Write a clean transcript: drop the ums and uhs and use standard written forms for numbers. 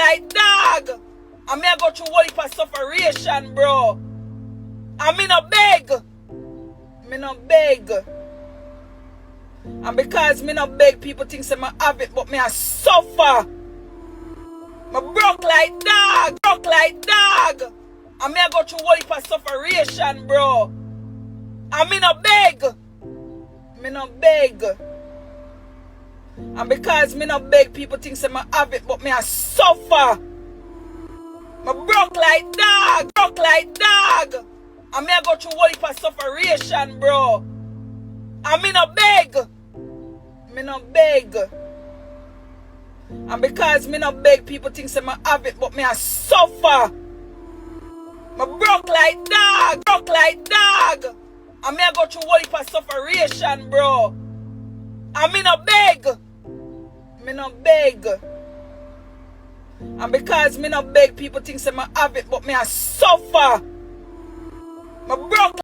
like dog. I may go through all heap of sufferation, bro. I me no beg. Me no beg. And because me no beg, people think say me have it, but me I suffer. Me broke like dog. Broke like dog. I may go through all heap of sufferation, bro. I me no beg. Me no beg. And because me no beg, people think say me have it, but me I suffer. Me broke like dog. Broke like dog. I may go through all heap of sufferation, bro. I me no beg. Me no beg. And because me no beg, people think say me have it, but me I suffer. Me broke like dog. Broke like dog. I may go through all heap of sufferation, bro. I me no beg. Me no beg. And because me no beg, people think say me have it, but me I suffer. Me broke